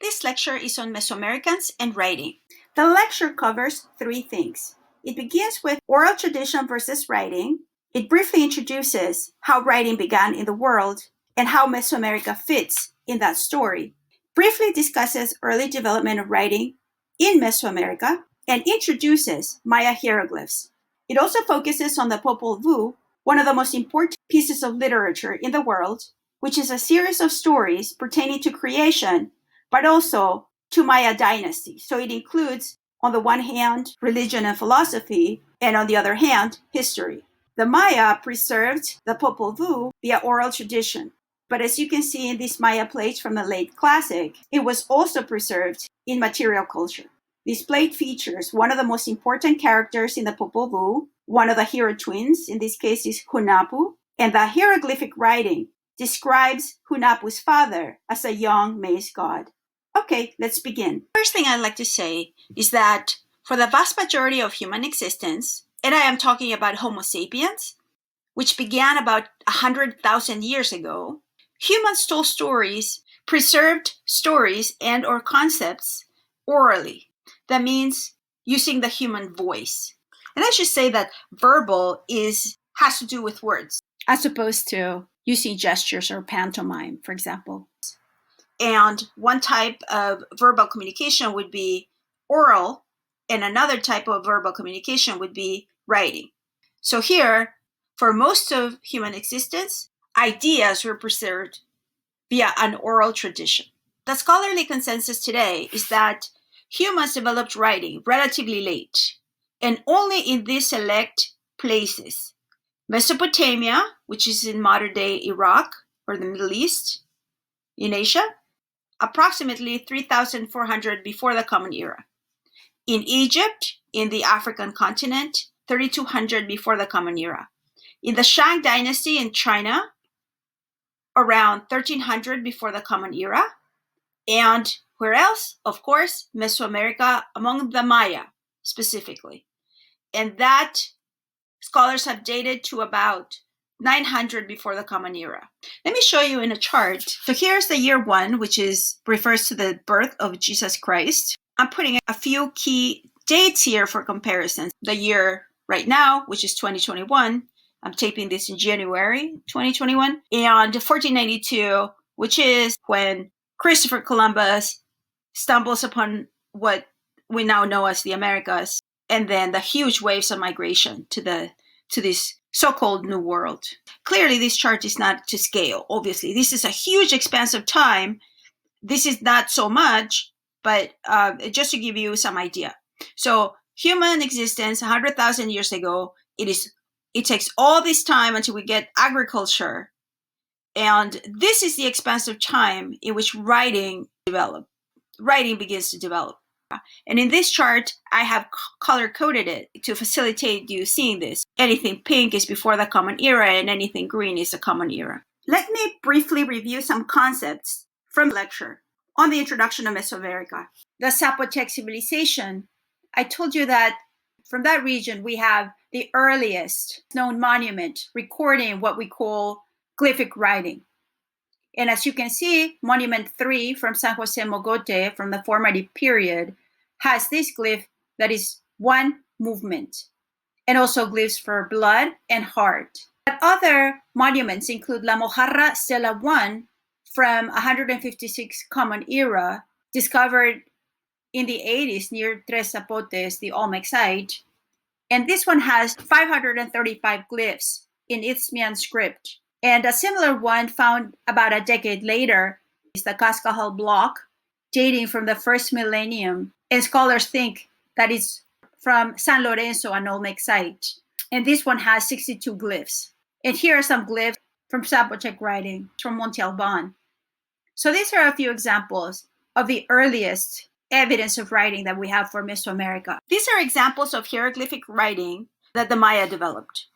This lecture is on Mesoamericans and writing. The lecture covers three things. It begins with oral tradition versus writing. It briefly introduces how writing began in the world and how Mesoamerica fits in that story. Briefly discusses early development of writing in Mesoamerica and introduces Maya hieroglyphs. It also focuses on the Popol Vuh, one of the most important pieces of literature in the world, which is a series of stories pertaining to creation, but also to Maya dynasty. So it includes, on the one hand, religion and philosophy, and on the other hand, history. The Maya preserved the Popol Vuh via oral tradition. But as you can see in these Maya plates from the late Classic, it was also preserved in material culture. This plate features one of the most important characters in the Popol Vuh, one of the hero twins, in this case is Hunahpu, and the hieroglyphic writing describes Hunahpu's father as a young maize god. Okay, let's begin. First thing I'd like to say is that for the vast majority of human existence, and I am talking about Homo sapiens, which began about 100,000 years ago, humans told stories, preserved stories and or concepts orally. That means using the human voice. And I should say that verbal has to do with words, as opposed to using gestures or pantomime, for example. And one type of verbal communication would be oral, and another type of verbal communication would be writing. So here, for most of human existence, ideas were preserved via an oral tradition. The scholarly consensus today is that humans developed writing relatively late, and only in these select places. Mesopotamia, which is in modern-day Iraq or the Middle East, in Asia, approximately 3,400 before the Common Era. In Egypt, in the African continent, 3,200 before the Common Era. In the Shang Dynasty in China, around 1300 before the Common Era. And where else? Of course, Mesoamerica, among the Maya specifically. And that scholars have dated to about 900 before the Common Era. Let me show you in a chart. So here's the year 1, which refers to the birth of Jesus Christ. I'm putting a few key dates here for comparison. The year right now, which is 2021. I'm taping this in January 2021. And 1492, which is when Christopher Columbus stumbles upon what we now know as the Americas, and then the huge waves of migration to this so-called New World. Clearly, this chart is not to scale, obviously. This is a huge expanse of time. This is not so much, but just to give you some idea. So human existence 100,000 years ago, it takes all this time until we get agriculture. And this is the expanse of time in which writing begins to develop. And in this chart, I have color-coded it to facilitate you seeing this. Anything pink is before the Common Era, and anything green is the Common Era. Let me briefly review some concepts from the lecture on the introduction of Mesoamerica. The Zapotec civilization. I told you that from that region, we have the earliest known monument recording what we call glyphic writing. And as you can see, Monument 3 from San Jose Mogote from the formative period has this glyph that is one movement, and also glyphs for blood and heart. But other monuments include La Mojarra Stela 1 from 156 Common Era, discovered in the 80s near Tres Zapotes, the Olmec site. And this one has 535 glyphs in Isthmian script. And a similar one found about a decade later is the Cascajal block, dating from the first millennium. And scholars think that it's from San Lorenzo, an Olmec site. And this one has 62 glyphs. And here are some glyphs from Zapotec writing from Monte Alban. So these are a few examples of the earliest evidence of writing that we have for Mesoamerica. These are examples of hieroglyphic writing that the Maya developed.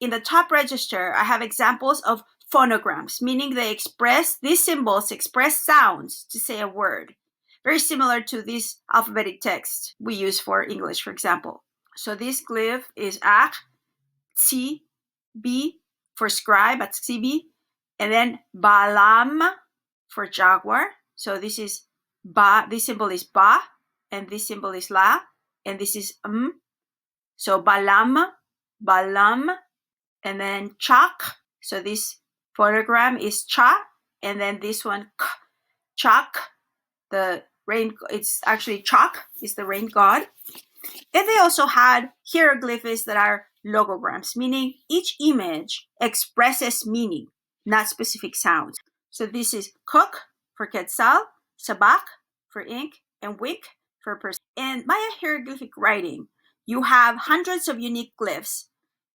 In the top register, I have examples of phonograms, meaning these symbols express sounds to say a word. Very similar to this alphabetic text we use for English, for example. So this glyph is A, Tsi, B for scribe at Tsibi, and then Balam for jaguar. So this is Ba, this symbol is ba, and this symbol is la, and this is So balam, balam, and then chak. So this phonogram is cha, and then this one k, chak. The rain, it's actually chak, is the rain god. And they also had hieroglyphics that are logograms, meaning each image expresses meaning, not specific sounds. So this is cook for quetzal, sabak for ink, and wik for person. In Maya hieroglyphic writing, you have hundreds of unique glyphs,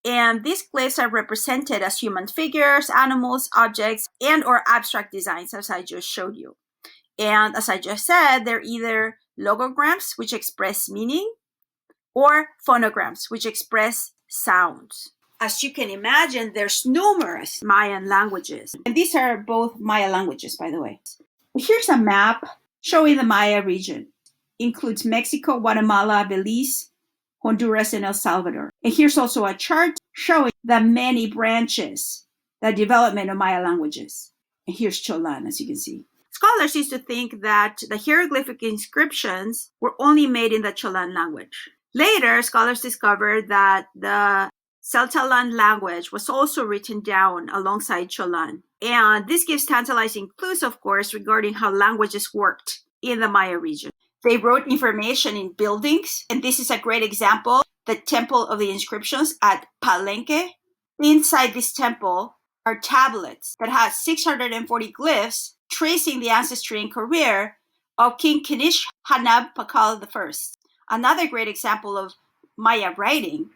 and these glyphs are represented as human figures, animals, objects, and or abstract designs, as I just showed you. And as I just said, they're either logograms, which express meaning, or phonograms, which express sounds. As you can imagine, there's numerous Mayan languages. And these are both Maya languages, by the way. Here's a map showing the Maya region. It includes Mexico, Guatemala, Belize, Honduras, and El Salvador. And here's also a chart showing the many branches, the development of Maya languages. And here's Cholan, as you can see. Scholars used to think that the hieroglyphic inscriptions were only made in the Cholan language. Later, scholars discovered that the Celtalan language was also written down alongside Cholan. And this gives tantalizing clues, of course, regarding how languages worked in the Maya region. They wrote information in buildings, and this is a great example, the Temple of the Inscriptions at Palenque. Inside this temple are tablets that have 640 glyphs tracing the ancestry and career of King Kinish Hanab Pakal I. Another great example of Maya writing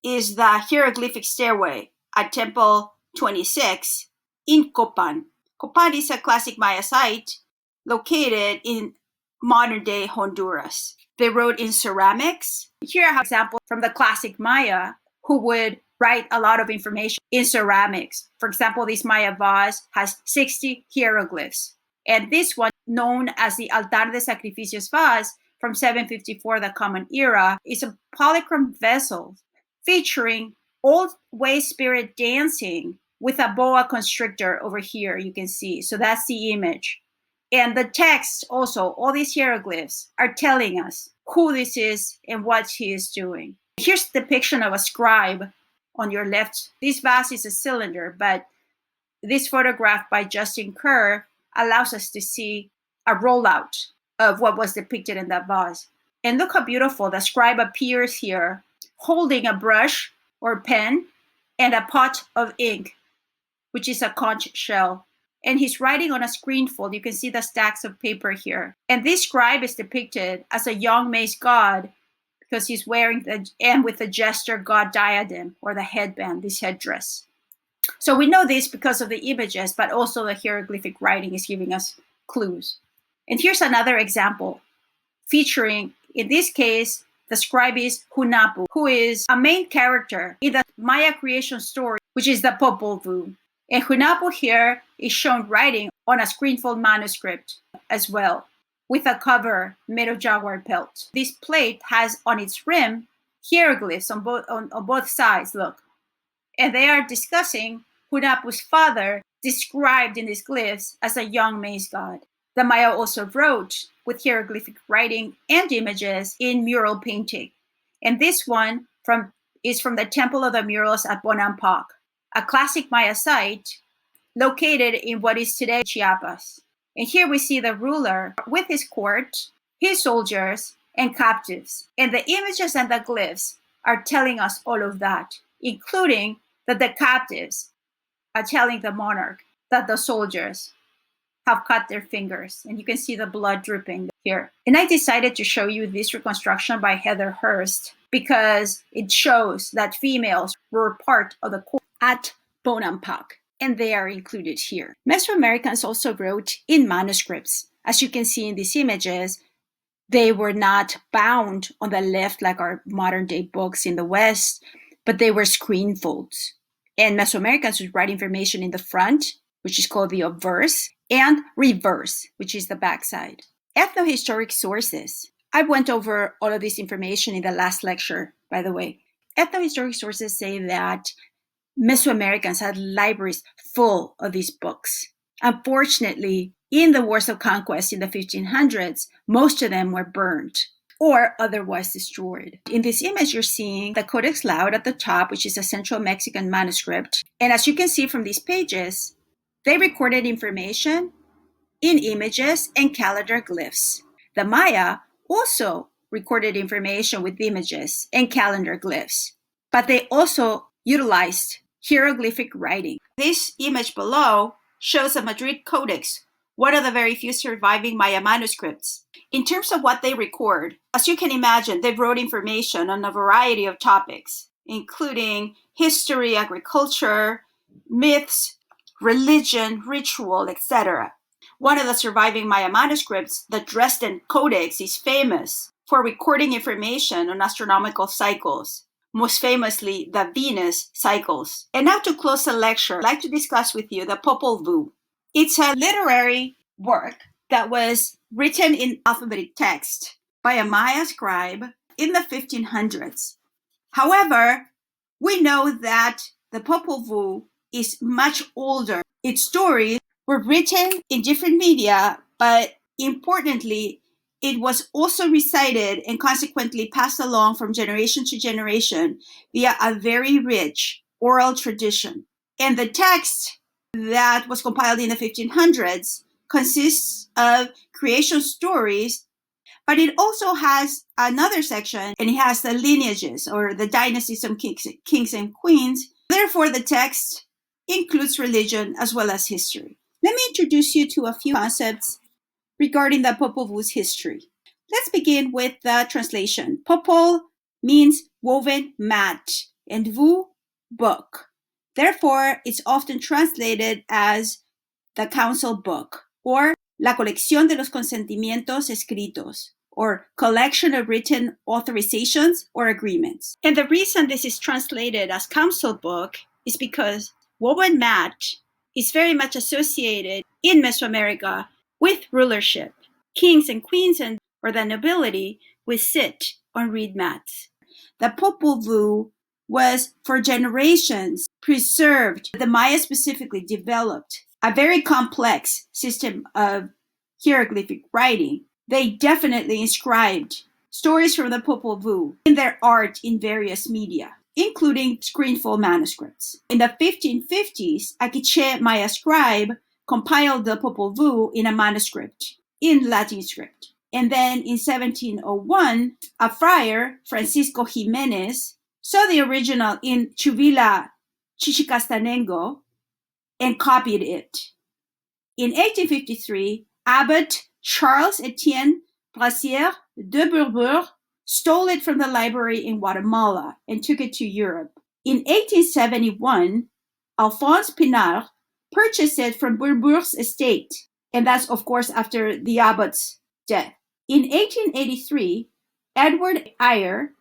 is the hieroglyphic stairway at Temple 26 in Copan. Copan is a classic Maya site located in modern-day Honduras. They wrote in ceramics. Here I have an example from the classic Maya who would write a lot of information in ceramics. For example, this Maya vase has 60 hieroglyphs. And this one, known as the Altar de Sacrificios vase from 754, the Common Era, is a polychrome vessel featuring old way spirit dancing with a boa constrictor over here, you can see. So that's the image. And the text also, all these hieroglyphs are telling us who this is and what he is doing. Here's a depiction of a scribe on your left. This vase is a cylinder, but this photograph by Justin Kerr allows us to see a rollout of what was depicted in that vase. And look how beautiful the scribe appears here, holding a brush or pen and a pot of ink, which is a conch shell. And he's writing on a screen fold. You can see the stacks of paper here. And this scribe is depicted as a young maize god because he's wearing and with the jester god diadem or the headband, this headdress. So we know this because of the images, but also the hieroglyphic writing is giving us clues. And here's another example featuring, in this case, the scribe is Hunahpu, who is a main character in the Maya creation story, which is the Popol Vuh. And Hunahpu here is shown writing on a screenfold manuscript as well, with a cover made of jaguar pelt. This plate has on its rim hieroglyphs on both sides, look. And they are discussing Hunahpu's father, described in these glyphs as a young maize god. The Maya also wrote with hieroglyphic writing and images in mural painting. And this one is from the Temple of the Murals at Bonampak, a classic Maya site located in what is today Chiapas. And here we see the ruler with his court, his soldiers, and captives. And the images and the glyphs are telling us all of that, including that the captives are telling the monarch that the soldiers have cut their fingers. And you can see the blood dripping here. And I decided to show you this reconstruction by Heather Hurst because it shows that females were part of the court at Bonampak, and they are included here. Mesoamericans also wrote in manuscripts. As you can see in these images, they were not bound on the left like our modern day books in the West, but they were screen folds. And Mesoamericans would write information in the front, which is called the obverse, and reverse, which is the backside. Ethnohistoric sources. I went over all of this information in the last lecture, by the way. Ethnohistoric sources say that Mesoamericans had libraries full of these books. Unfortunately, in the wars of conquest in the 1500s, most of them were burned or otherwise destroyed. In this image, you're seeing the Codex Laud at the top, which is a Central Mexican manuscript. And as you can see from these pages, they recorded information in images and calendar glyphs. The Maya also recorded information with images and calendar glyphs, but they also utilized hieroglyphic writing. This image below shows a Madrid Codex, one of the very few surviving Maya manuscripts. In terms of what they record, as you can imagine, they wrote information on a variety of topics, including history, agriculture, myths, religion, ritual, etc. One of the surviving Maya manuscripts, the Dresden Codex, is famous for recording information on astronomical cycles, most famously the Venus cycles. And now to close the lecture, I'd like to discuss with you the Popol Vuh. It's a literary work that was written in alphabetic text by a Maya scribe in the 1500s. However, we know that the Popol Vuh is much older. Its stories were written in different media, but importantly, it was also recited and consequently passed along from generation to generation via a very rich oral tradition. And the text that was compiled in the 1500s consists of creation stories, but it also has another section, and it has the lineages or the dynasties of kings and queens. Therefore, the text includes religion as well as history. Let me introduce you to a few concepts regarding the Popol Vuh's history. Let's begin with the translation. Popol means woven mat, and Vuh, book. Therefore, it's often translated as the council book, or la colección de los consentimientos escritos, or collection of written authorizations or agreements. And the reason this is translated as council book is because woven mat is very much associated in Mesoamerica with rulership. Kings and queens or the nobility would sit on reed mats. The Popol Vuh was for generations preserved. The Maya specifically developed a very complex system of hieroglyphic writing. They definitely inscribed stories from the Popol Vuh in their art in various media, including screenfold manuscripts. In the 1550s, a Quiché Maya scribe compiled the Popol Vuh in a manuscript in Latin script. And then in 1701, a friar, Francisco Jimenez, saw the original in Chuvila Chichicastenango and copied it. In 1853, Abbot Charles Etienne Brassier de Bourbourg stole it from the library in Guatemala and took it to Europe. In 1871, Alphonse Pinard purchased it from Bourbourg's estate, and that's, of course, after the abbot's death. In 1883, Edward Eyre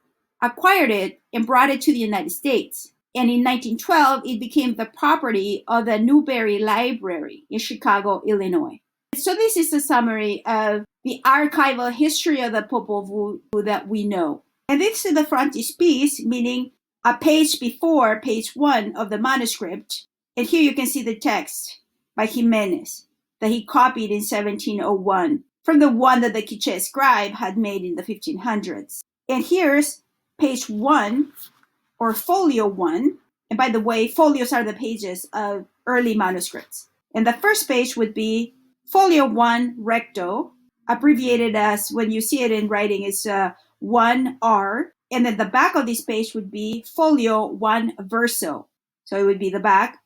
acquired it and brought it to the United States. And in 1912, it became the property of the Newberry Library in Chicago, Illinois. So this is a summary of the archival history of the Popol Vuh that we know. And this is the frontispiece, meaning a page before page 1 of the manuscript. And here you can see the text by Jimenez that he copied in 1701 from the one that the Quiché scribe had made in the 1500s. And here's page 1, or folio 1. And by the way, folios are the pages of early manuscripts. And the first page would be folio 1 recto, abbreviated as, when you see it in writing, is 1R. And then the back of this page would be folio 1 verso. So it would be the back,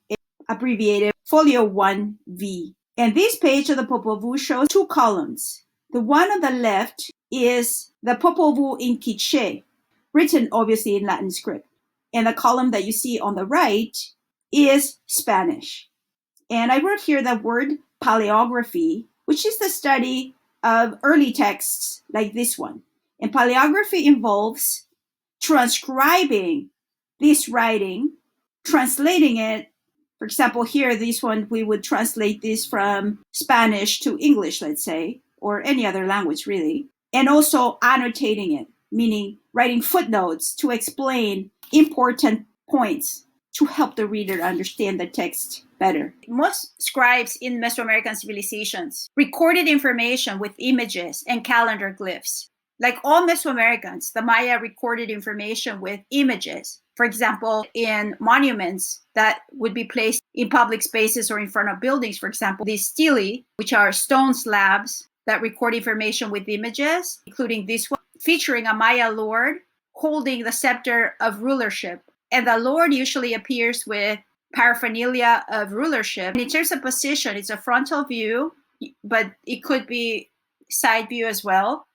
abbreviated folio 1V. And this page of the Popol Vuh shows 2 columns. The one on the left is the Popol Vuh in Quiché, written obviously in Latin script. And the column that you see on the right is Spanish. And I wrote here the word paleography, which is the study of early texts like this one. And paleography involves transcribing this writing, translating it. For example, here, this one, we would translate this from Spanish to English, let's say, or any other language, really. And also annotating it, meaning writing footnotes to explain important points. to help the reader understand the text better. Most scribes in Mesoamerican civilizations recorded information with images and calendar glyphs. Like all Mesoamericans, the Maya recorded information with images. For example, in monuments that would be placed in public spaces or in front of buildings, for example, these stelae, which are stone slabs that record information with images, including this one, featuring a Maya lord holding the scepter of rulership. And the lord usually appears with paraphernalia of rulership. And in terms of position, it's a frontal view, but it could be side view as well.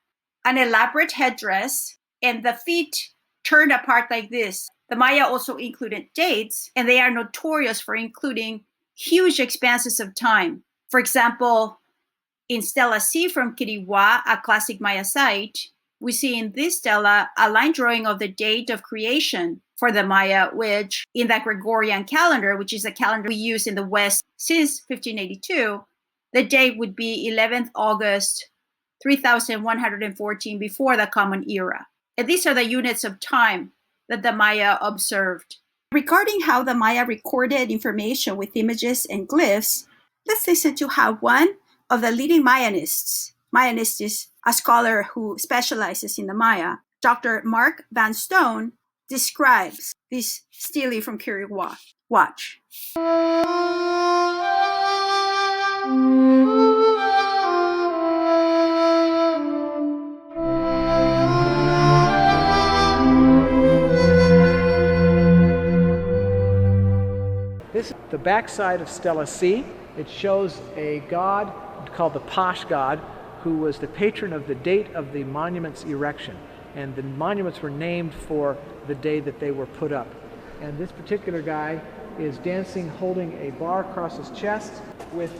An elaborate headdress, and the feet turned apart like this. The Maya also included dates, and they are notorious for including huge expanses of time. For example, in Stela C from Quiriguá, a classic Maya site, we see in this stela a line drawing of the date of creation for the Maya, which in the Gregorian calendar, which is a calendar we use in the West since 1582, the date would be 11th August 3114 before the Common Era. And these are the units of time that the Maya observed. Regarding how the Maya recorded information with images and glyphs, let's listen to how one of the leading Mayanists is a scholar who specializes in the Maya, Dr. Mark Van Stone, describes this stele from Quiriguá. Watch. This is the backside of Stela C. It shows a god called the Pash god, who was the patron of the date of the monument's erection. And the monuments were named for the day that they were put up. And this particular guy is dancing, holding a bar across his chest with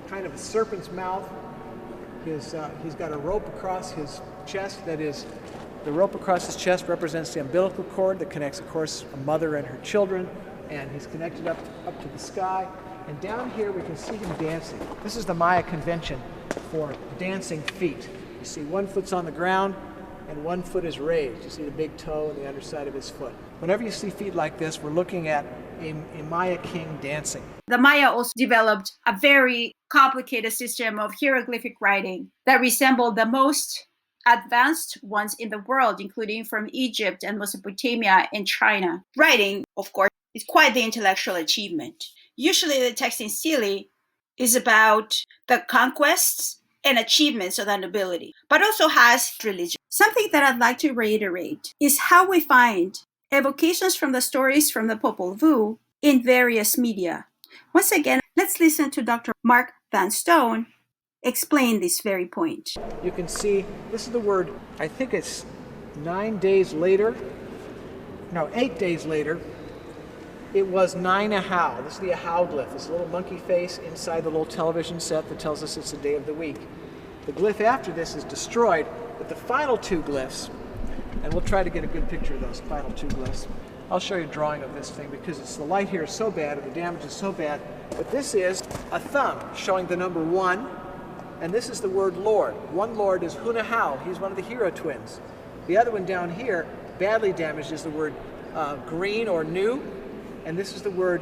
kind of a serpent's mouth. He's got a rope across his chest. That is, the rope across his chest represents the umbilical cord that connects, of course, a mother and her children. And he's connected up to the sky. And down here we can see him dancing. This is the Maya convention for dancing feet. You see one foot's on the ground and one foot is raised. You see the big toe and the underside of his foot. Whenever you see feet like this, we're looking at a Maya king dancing. The Maya also developed a very complicated system of hieroglyphic writing that resembled the most advanced ones in the world, including from Egypt and Mesopotamia and China. Writing, of course, is quite the intellectual achievement. Usually the text in stele is about the conquests and achievements of the nobility, but also has religion. Something that I'd like to reiterate is how we find evocations from the stories from the Popol Vuh in various media. Once again, let's listen to Dr. Mark Van Stone explain this very point. You can see, this is the word, I think it's 8 days later, it was 9 ahau. This is the ahau glyph, this little monkey face inside the little television set that tells us it's the day of the week. The glyph after this is destroyed, but the final two glyphs, and we'll try to get a good picture of those final two glyphs. I'll show you a drawing of this thing because the light here is so bad and the damage is so bad. But this is a thumb showing the number 1, and this is the word Lord. One Lord is Hunahau, he's one of the hero twins. The other one down here, badly damaged, is the word green or new. And this is the word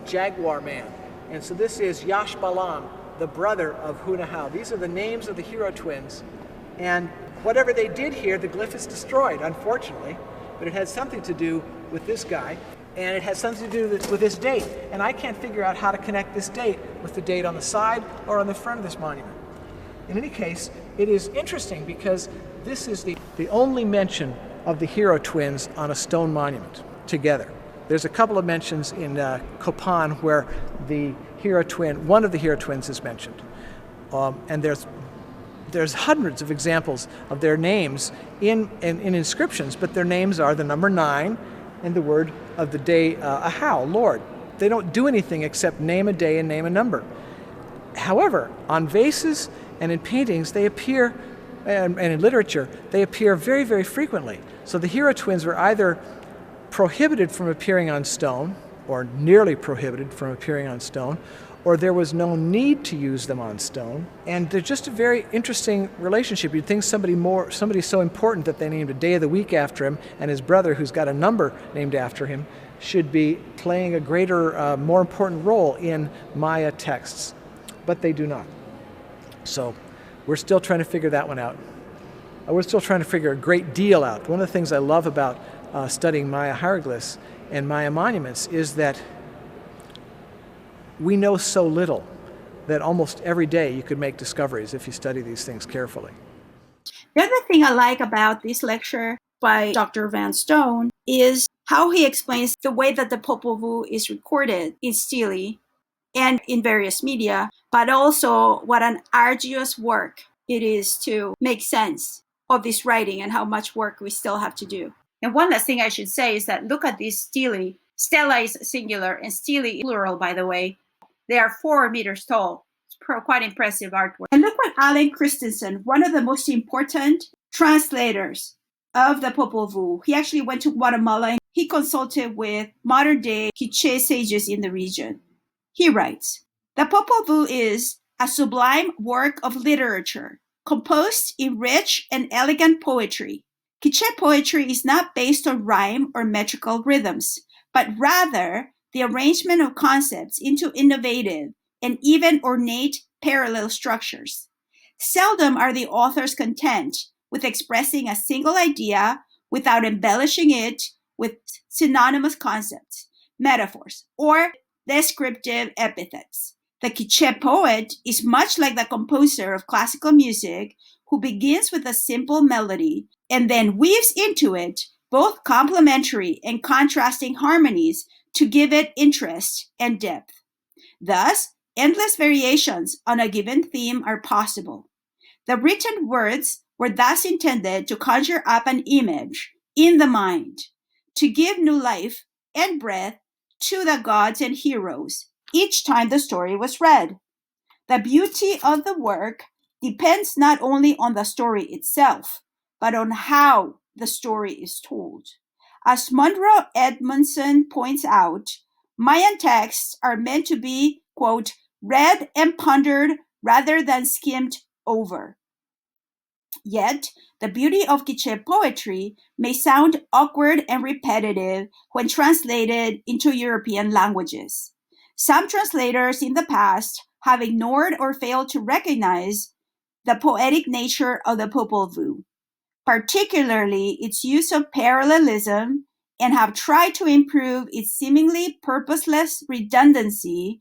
Jaguar Man. And so this is Yashbalam, the brother of Hunahau. These are the names of the hero twins. And whatever they did here, the glyph is destroyed, unfortunately. But it had something to do with this guy. And it has something to do with this date. And I can't figure out how to connect this date with the date on the side or on the front of this monument. In any case, it is interesting because this is the only mention of the hero twins on a stone monument together. There's a couple of mentions in Copan where the hero twin, one of the hero twins is mentioned. And there's hundreds of examples of their names in inscriptions, but their names are the number 9 and the word of the day, ahau, Lord. They don't do anything except name a day and name a number. However, on vases and in paintings, they appear, and in literature, they appear very, very frequently. So the hero twins were either prohibited from appearing on stone, or nearly prohibited from appearing on stone, or there was no need to use them on stone. And they're just a very interesting relationship. You'd think somebody so important that they named a day of the week after him, and his brother, who's got a number named after him, should be playing a greater, more important role in Maya texts, but they do not. So we're still trying to figure that one out. We're still trying to figure a great deal out. One of the things I love about studying Maya hieroglyphs and Maya monuments is that we know so little that almost every day you could make discoveries if you study these things carefully. The other thing I like about this lecture by Dr. Van Stone is how he explains the way that the Popol Vuh is recorded in stele and in various media, but also what an arduous work it is to make sense of this writing and how much work we still have to do. And one last thing I should say is that look at this stele. Stela is singular and stele plural, by the way. They are 4 meters tall. It's quite impressive artwork. And look what Alan Christensen, one of the most important translators of the Popol Vuh, he actually went to Guatemala and he consulted with modern day Quiche sages in the region. He writes, "The Popol Vuh is a sublime work of literature, composed in rich and elegant poetry. Quiche poetry is not based on rhyme or metrical rhythms, but rather the arrangement of concepts into innovative and even ornate parallel structures. Seldom are the authors content with expressing a single idea without embellishing it with synonymous concepts, metaphors, or descriptive epithets. The Quiche poet is much like the composer of classical music who begins with a simple melody and then weaves into it both complementary and contrasting harmonies to give it interest and depth. Thus, endless variations on a given theme are possible. The written words were thus intended to conjure up an image in the mind, to give new life and breath to the gods and heroes each time the story was read. The beauty of the work depends not only on the story itself, but on how the story is told. As Monroe Edmondson points out, Mayan texts are meant to be, quote, read and pondered rather than skimmed over. Yet, the beauty of Quiche poetry may sound awkward and repetitive when translated into European languages. Some translators in the past have ignored or failed to recognize the poetic nature of the Popol Vuh, particularly its use of parallelism, and have tried to improve its seemingly purposeless redundancy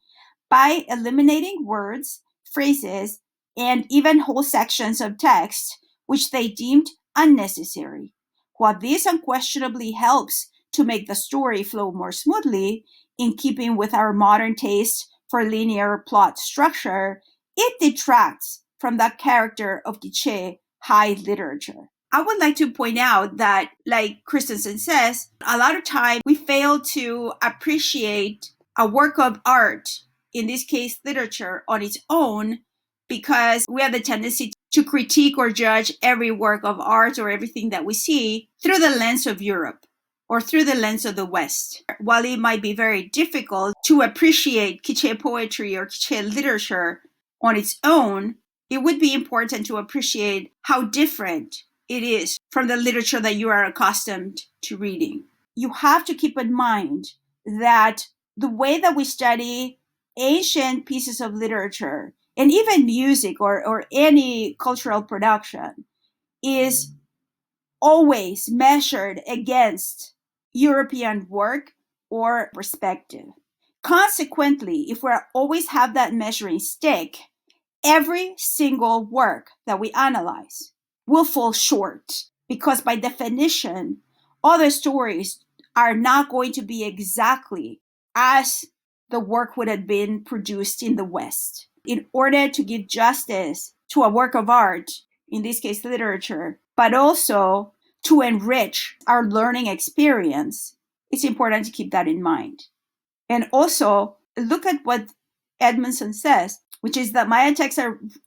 by eliminating words, phrases, and even whole sections of text which they deemed unnecessary. While this unquestionably helps to make the story flow more smoothly, in keeping with our modern taste for linear plot structure, it detracts from the character of Quiche high literature. I would like to point out that, like Christensen says, a lot of times we fail to appreciate a work of art, in this case literature, on its own, because we have the tendency to critique or judge every work of art or everything that we see through the lens of Europe or through the lens of the West. While it might be very difficult to appreciate Quiche poetry or Quiche literature on its own, it would be important to appreciate how different it is from the literature that you are accustomed to reading. You have to keep in mind that the way that we study ancient pieces of literature and even music or any cultural production is always measured against European work or perspective. Consequently, if we always have that measuring stick, every single work that we analyze will fall short because by definition, other stories are not going to be exactly as the work would have been produced in the West. In order to give justice to a work of art, in this case literature, but also to enrich our learning experience, it's important to keep that in mind. And also, look at what Edmondson says, which is that Mayan texts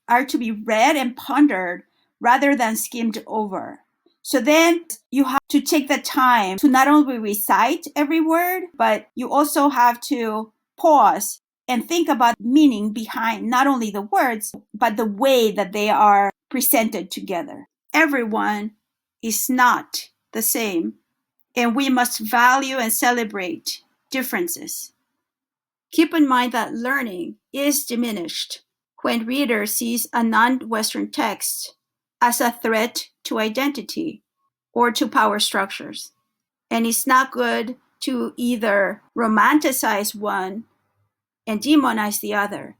are to be read and pondered rather than skimmed over. So then you have to take the time to not only recite every word, but you also have to pause and think about meaning behind not only the words, but the way that they are presented together. Everyone is not the same and we must value and celebrate differences. Keep in mind that learning is diminished when reader sees a non-Western text as a threat to identity or to power structures. And it's not good to either romanticize one and demonize the other,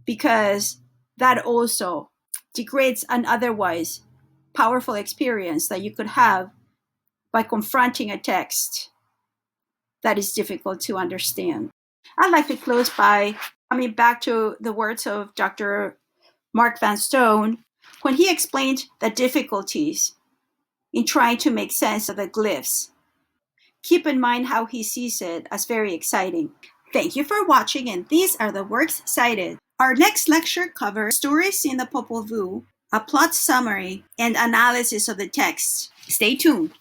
because that also degrades an otherwise powerful experience that you could have by confronting a text that is difficult to understand. I'd like to close by coming back to the words of Dr. Mark Van Stone when he explained the difficulties in trying to make sense of the glyphs. Keep in mind how he sees it as very exciting. Thank you for watching, and these are the works cited. Our next lecture covers stories in the Popol Vuh, a plot summary, and analysis of the text. Stay tuned.